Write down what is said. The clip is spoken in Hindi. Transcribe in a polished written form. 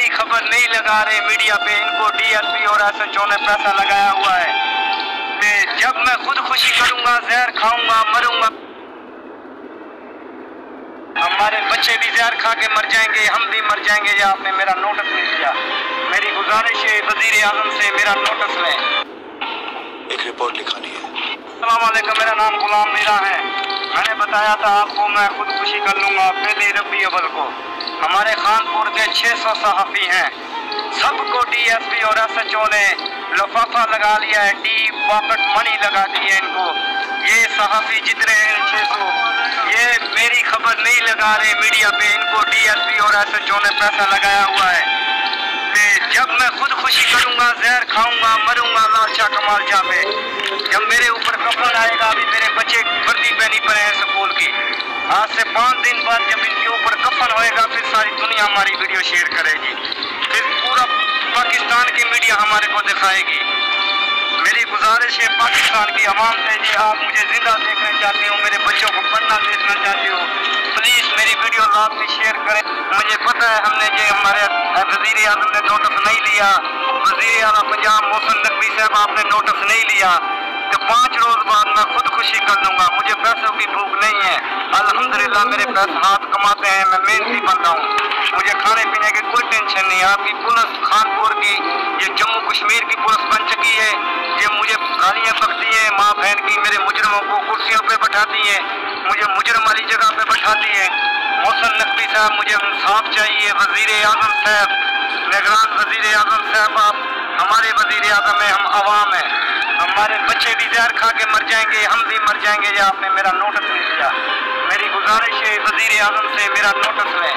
मेरी खबर नहीं लगा रहे मीडिया पे, इनको डीएसपी और एसएचओ ने पैसा लगाया हुआ है। जब मैं खुदकुशी करूंगा, जहर खाऊंगा, मरूंगा, हमारे बच्चे भी जहर खा के मर जाएंगे, हम भी मर जाएंगे। या आपने मेरा नोटिस नहीं लिया, मेरी गुजारिश है वजीर आजम से मेरा नोटिस लें। एक रिपोर्ट लिखानी है। अस्सलाम वालेकुम, मेरा नाम गुलाम मीरा है। मैंने बताया था आपको मैं खुदकुशी कर लूँगा पहले रबी अव्वल को। हमारे खानपुर के 600 सहाफ़ी हैं, सबको डीएसपी और एसएचओ ने लफाफा लगा लिया है, डी पॉकेट मनी लगा दी है इनको। ये सहाफ़ी जितने हैं 600, ये मेरी खबर नहीं लगा रहे मीडिया पे, इनको डीएसपी और एसएचओ ने पैसा लगाया हुआ है। जब मैं खुदकुशी करूंगा, जहर खाऊंगा, मरूंगा, लाशा कमाल जावे। जब मेरे ऊपर कफन आएगा, अभी मेरे बच्चे वर्दी पहनी पड़े हैं स्कूल की, आज से 5 दिन बाद जब इनके ऊपर कफन होएगा, फिर सारी दुनिया हमारी वीडियो शेयर करेगी, फिर पूरा पाकिस्तान की मीडिया हमारे को दिखाएगी। मेरी गुजारिश है पाकिस्तान की आवाम से, जी आप मुझे जिंदा देखना चाहते हो, मेरे बच्चों को पढ़ना देखना चाहते हो, प्लीज़ मेरी वीडियो लाजमी शेयर करें। मुझे पता है हमने जो हमारे वज़ीर आज़म ने नोटिस नहीं लिया, वज़ीर आला पंजाब मोहसिन नकवी साहब आपने नोटिस नहीं लिया, तो 5 रोज़ बाद मैं खुदकुशी कर लूँगा। मुझे पैसों की भूख नहीं है, अल्हम्दुलिल्लाह मेरे पैसे हाथ कमाते हैं, मैं मेहनती बंदा हूँ, मुझे खाने पीने की कोई टेंशन नहीं। आपकी पुलिस खानपुर की, ये जम्मू कश्मीर की पुलिस बन चुकी है, ये मुझे गालियाँ बकती है माँ बहन की, मेरे मुजरमों को कुर्सियों पे बैठाती है, मुझे मुजरम वाली जगह पे बैठाती है। मोहसिन नकवी साहब मुझे इंसाफ चाहिए, वज़ीर आज़म साहब, निगरान वज़ीर आज़म साहब, आप हमारे वज़ीर आज़म हैं, हम अवाम हैं, हमारे बच्चे भी जहर खा के मर जाएंगे, हम भी मर जाएंगे। या आपने मेरा नोटिस नहीं लिया, मेरी गुजारिश है वज़ीर आज़म से मेरा नोटिस लें।